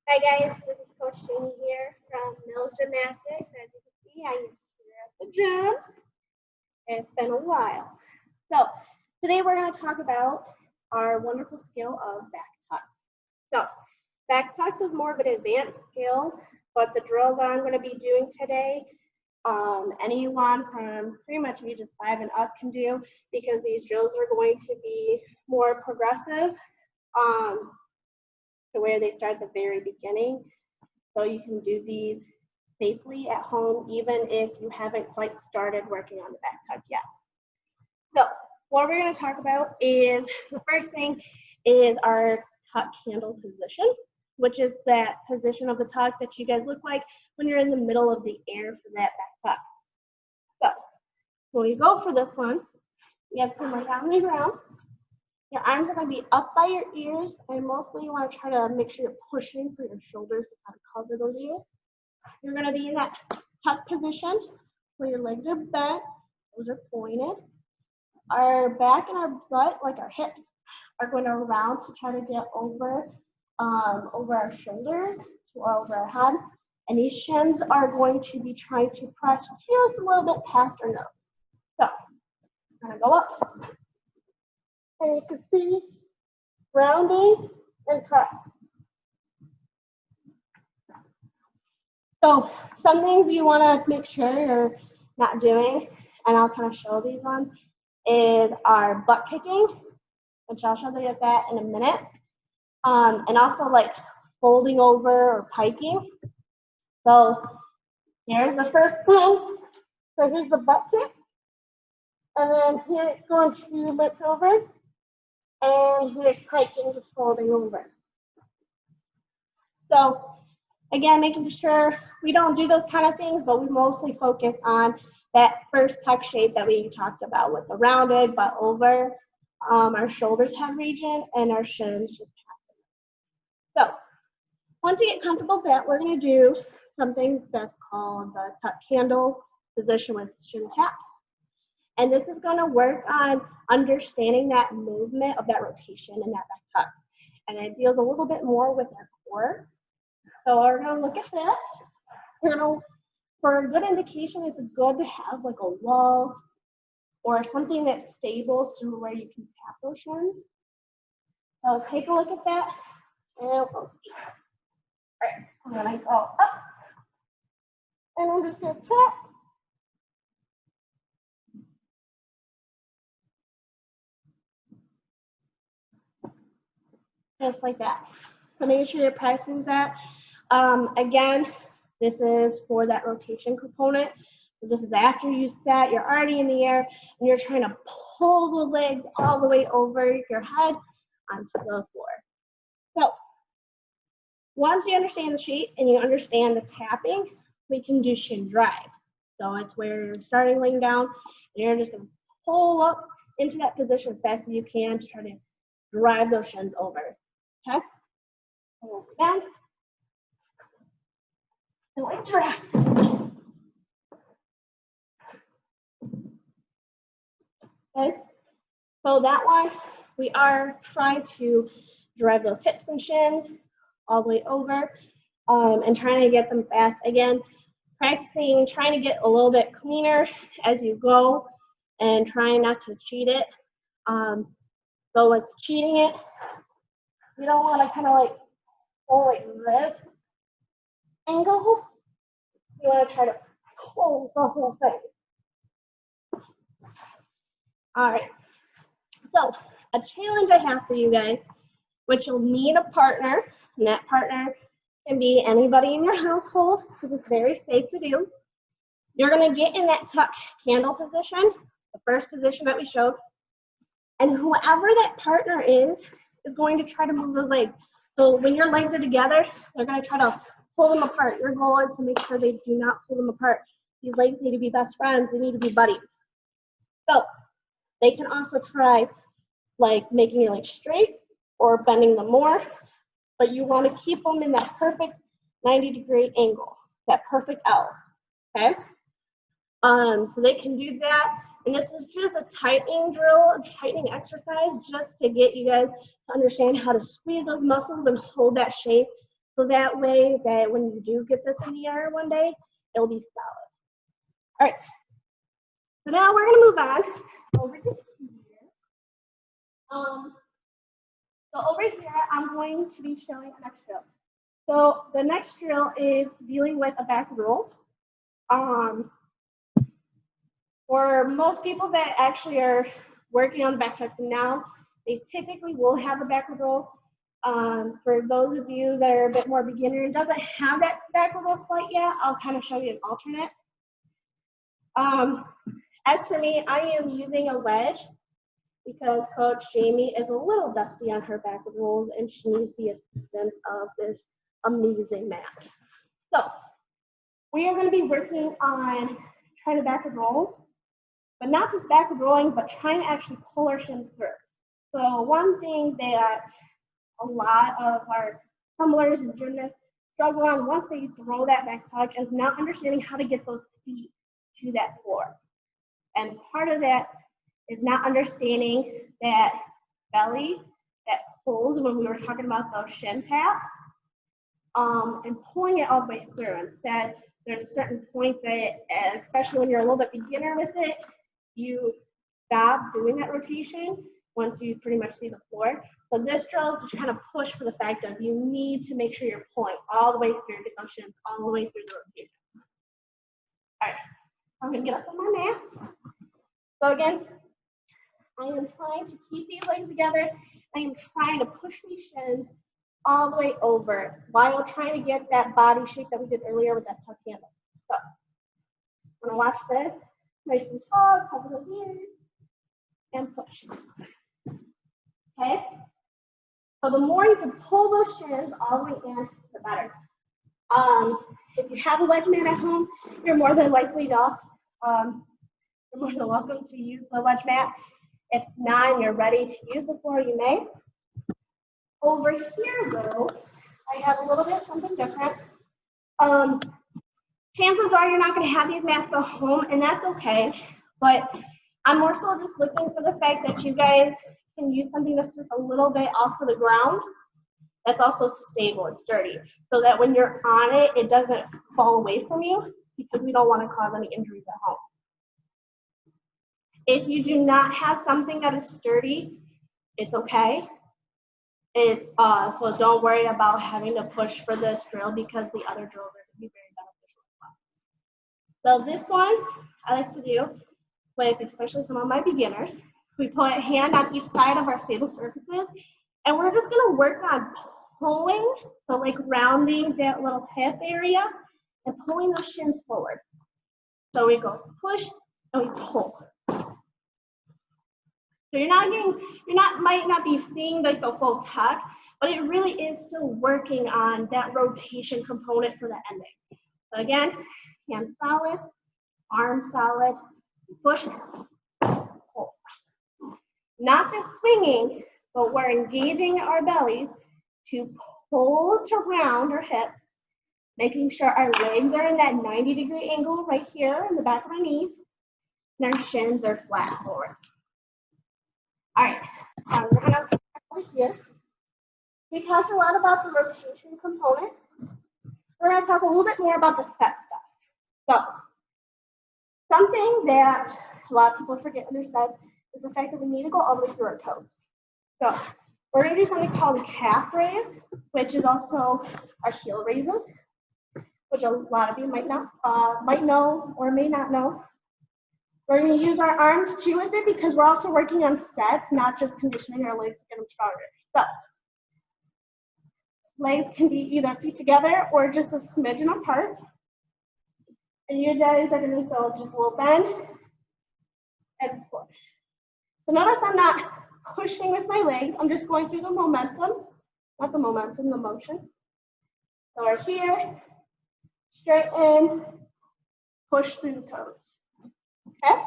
Hi guys, this is Coach Jamie here from Mills Gymnastics. As you can see, I am here at the gym. It's been a while. So today we're going to talk about our wonderful skill of back tucks. So back tucks is more of an advanced skill, but the drills that I'm going to be doing today, anyone from pretty much ages 5 and up can do, because these drills are going to be more progressive. To where they start at the very beginning. So you can do these safely at home, even if you haven't quite started working on the back tuck yet. So what we're going to talk about is, the first thing is our tuck handle position, which is that position of the tuck that you guys look like when you're in the middle of the air for that back tuck. So when you go for this one, you have to come right down on the ground. Your arms are going to be up by your ears, and mostly you want to try to make sure you're pushing for your shoulders to kind of cover those ears. You're going to be in that tuck position where your legs are bent, those are pointed. Our back and our butt, like our hips, are going to round to try to get over our shoulders to over our head. And these shins are going to be trying to press just a little bit past our nose. So, I'm going to go up. And you can see rounding and tuck. So some things you want to make sure you're not doing, and I'll kind of show these ones, is our butt kicking, which I'll show you that in a minute, and also like folding over or piking. So here's the first thing. So here's the butt kick, and then here it's going to lift over. And here's piking, just folding over. So again, making sure we don't do those kind of things, but we mostly focus on that first tuck shape that we talked about with the rounded butt over, our shoulders head region, and our shins just passing. So once you get comfortable with that, we're going to do something that's called the tuck handle position with shin taps. And this is going to work on understanding that movement of that rotation and that back tuck. And it deals a little bit more with our core. So we're going to look at that. For a good indication, it's good to have like a wall or something that's stable so where you can tap those shins. So take a look at that. And we'll see. All right, I'm going to go up. And I'm just going to tap. Just like that. So make sure you're practicing that. Again, this is for that rotation component. So this is after you set, you're already in the air, and you're trying to pull those legs all the way over your head onto the floor. So once you understand the shape and you understand the tapping, we can do shin drive. So it's where you're starting laying down, and you're just going to pull up into that position as fast as you can to try to drive those shins over. Okay? Hold it down. And like drag. Okay? So that one, we are trying to drive those hips and shins all the way over, and trying to get them fast. Again, practicing, trying to get a little bit cleaner as you go, and trying not to cheat it. So with cheating it, you don't want to kind of like go like this and go. You want to try to pull the whole thing. All right. So a challenge I have for you guys, which you'll need a partner, and that partner can be anybody in your household because it's very safe to do. You're going to get in that tuck handle position, the first position that we showed, and whoever that partner is going to try to move those legs. So when your legs are together, they're going to try to pull them apart. Your goal is to make sure they do not pull them apart. These legs need to be best friends. They need to be buddies. So they can also try like making your legs straight or bending them more, but you want to keep them in that perfect 90-degree angle, that perfect L, okay? So they can do that. And this is just a tightening drill, a tightening exercise, just to get you guys to understand how to squeeze those muscles and hold that shape So that way that when you do get this in the air one day, it'll be solid. All right, so now we're gonna move on over to here. So over here, I'm going to be showing the next drill. So the next drill is dealing with a back roll. For most people that actually are working on the back tucks now, they typically will have a backward roll. For those of you that are a bit more beginner and doesn't have that backward roll quite yet, I'll kind of show you an alternate. As for me, I am using a wedge because Coach Jamie is a little dusty on her backward rolls and she needs the assistance of this amazing mat. So we are going to be working on trying to backward roll, but not just backward rolling, but trying to actually pull our shins through. So one thing that a lot of our tumblers and gymnasts struggle on once they throw that back tuck is not understanding how to get those feet to that floor. And part of that is not understanding that belly that pulls when we were talking about those shin taps, and pulling it all the way through. Instead, there's certain points that, especially when you're a little bit beginner with it, you stop doing that rotation once you pretty much see the floor. So this drill is just kind of push for the fact of you need to make sure you're pulling all the way through the shins, all the way through the rotation. All right, I'm gonna get up on my mat. So again, I am trying to keep these legs together. I am trying to push these shins all the way over while trying to get that body shape that we did earlier with that tuck handle. So I'm gonna watch this, nice and tall, cover those ears, and push. Okay? So the more you can pull those shins all the way in, the better. If you have a wedge mat at home, you're more than likely to you're more than welcome to use the wedge mat. If not, and you're ready to use the floor, you may. Over here, though, I have a little bit something different. Chances are you're not going to have these mats at home, and that's okay. But I'm more so just looking for the fact that you guys can use something that's just a little bit off of the ground, that's also stable and sturdy, so that when you're on it, it doesn't fall away from you, because we don't want to cause any injuries at home. If you do not have something that is sturdy, it's okay. So don't worry about having to push for this drill because the other drills are going to be very beneficial as well. So this one I like to do with especially some of my beginners. We put a hand on each side of our stable surfaces, and we're just going to work on pulling, so like rounding that little hip area and pulling those shins forward. So we go push and we pull. So might not be seeing like the full tuck, but it really is still working on that rotation component for the ending. So again, hands solid, arms solid, push, pull. Not just swinging, but we're engaging our bellies to pull to round our hips, making sure our legs are in that 90-degree angle right here in the back of our knees, and our shins are flat forward. All right, we're gonna come over here. We talked a lot about the rotation component. We're gonna talk a little bit more about the set stuff. So, something that a lot of people forget in their sets is the fact that we need to go all the way through our toes. So, we're gonna do something called a calf raise, which is also our heel raises, which a lot of you might know or may not know. We're going to use our arms too with it because we're also working on sets, not just conditioning our legs to get them stronger. So, legs can be either feet together or just a smidgen apart. And you guys are going to go just a little bend and push. So notice I'm not pushing with my legs. I'm just going through the momentum, not the momentum, the motion. So we're here, straighten, push through the toes. Okay?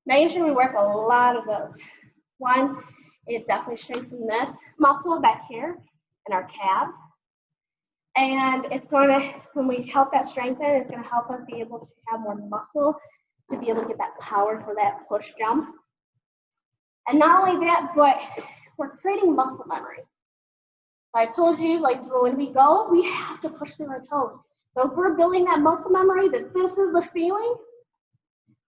Making sure we work a lot of those. One, it definitely strengthens this muscle back here in our calves. And it's going to, when we help that strengthen, it's going to help us be able to have more muscle to be able to get that power for that push jump. And not only that, but we're creating muscle memory. I told you, like when we go, we have to push through our toes. So if we're building that muscle memory that this is the feeling,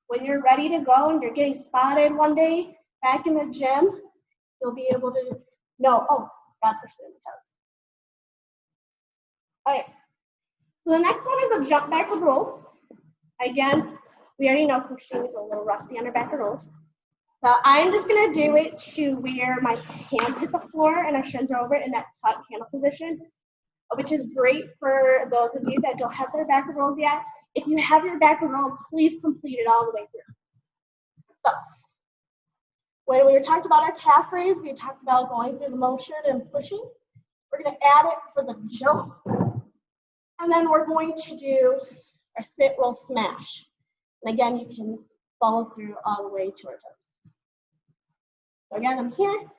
when you're ready to go and you're getting spotted one day back in the gym, you'll be able to know, oh, got pushed through the toes. All right, so the next one is a jump backward roll. Again, we already know Coach Jamie's a little rusty on her backward rolls. So I'm just gonna do it to where my hands hit the floor and our shins are over in that tuck handle position, which is great for those of you that don't have their backward rolls yet. If you have your backward roll, please complete it all the way through. So when we were talking about our calf raise, we talked about going through the motion and pushing. We're gonna add it for the jump. And then we're going to do our sit, roll, smash. And again, you can follow through all the way to our toes. So again, I'm here,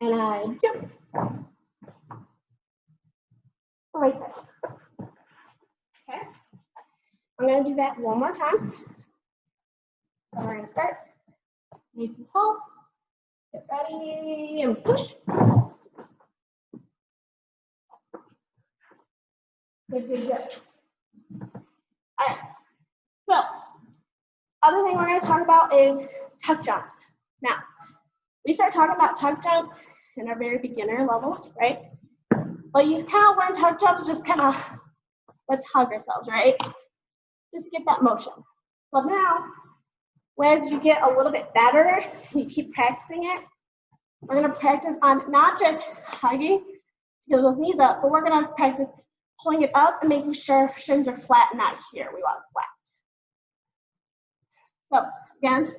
and I jump. Right there. Okay. I'm going to do that one more time. So we're going to start. Nice and tall. Get ready and push. Good, good, good. All right. So, other thing we're going to talk about is tuck jumps. Now, we start talking about tuck jumps in our very beginner levels, right? But you kind of learn tuck jumps, just kind of, let's hug ourselves, right? Just get that motion. But now, as you get a little bit better, you keep practicing it, we're going to practice on not just hugging to get those knees up, but we're going to practice pulling it up and making sure shins are flat, not here. We want flat. So, again,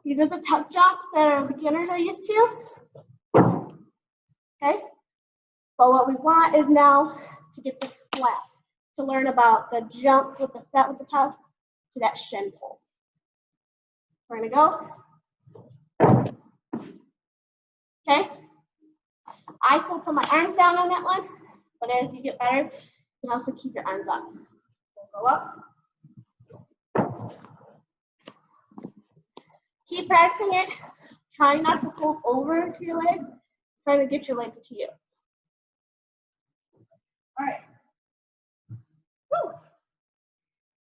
these are the tuck jumps that our beginners are used to. Okay? But what we want is now to get this flat, to learn about the jump with the set with the tuck to that shin pull. We're gonna go. Okay? I still put my arms down on that one, but as you get better, you can also keep your arms up. So go up. Keep practicing it. Try not to pull over to your legs. Try to get your legs to you. All right. Woo.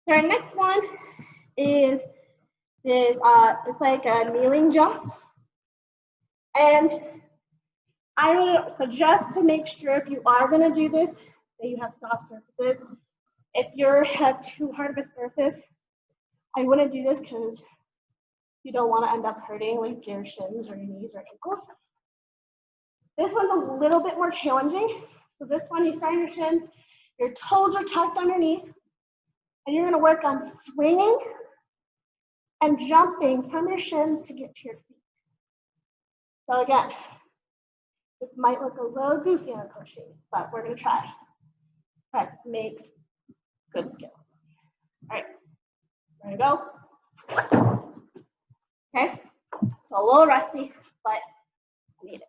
So our next one is this. It's like a kneeling jump, and I would suggest to make sure if you are going to do this that you have soft surfaces. If you have too hard of a surface, I wouldn't do this because you don't want to end up hurting like your shins or your knees or ankles. This one's a little bit more challenging. So this one, you start on your shins, your toes are tucked underneath, and you're going to work on swinging and jumping from your shins to get to your feet. So again, this might look a little goofy on coaching, but we're going to try. Practice makes good skill. All right, we're going to go. Okay, so a little rusty, but I need it.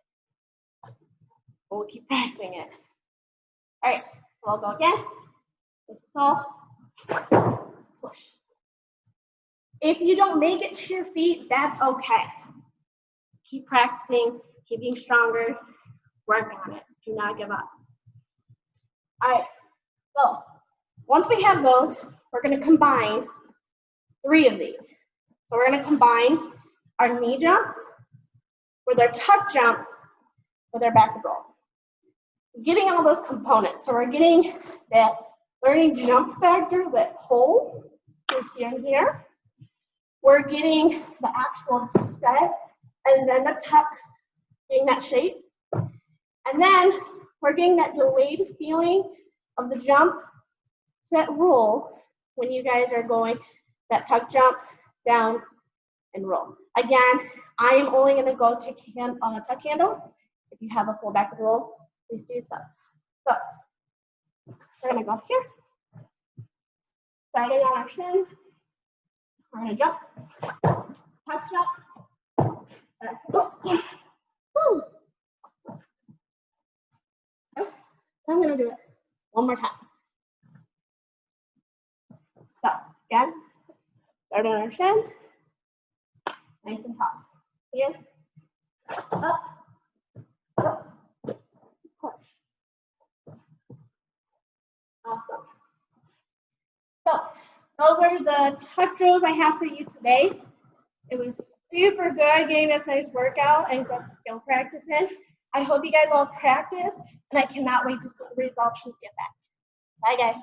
We'll keep practicing it. All right, so I'll go again. So, push. If you don't make it to your feet, that's okay. Keep practicing, keep being stronger, work on it. Do not give up. All right, so once we have those, we're going to combine 3 of these. So we're going to combine our knee jump with our tuck jump with our backward roll. Getting all those components. So we're getting that learning jump factor, that pull through here and here. We're getting the actual set and then the tuck, getting that shape. And then we're getting that delayed feeling of the jump, that roll when you guys are going that tuck jump down and roll. Again, I am only going to go to on a tuck handle. If you have a full backward roll, please do so. So we're going to go here, starting on our shins. We're going to jump, tuck jump, woo. So I'm going to do it one more time. So again, starting on our shins, nice and tall. Here, up, up, those are the tuck drills I have for you today. It was super good getting this nice workout and good skill practice in. I hope you guys all practice, and I cannot wait to see the results when you get back. Bye, guys.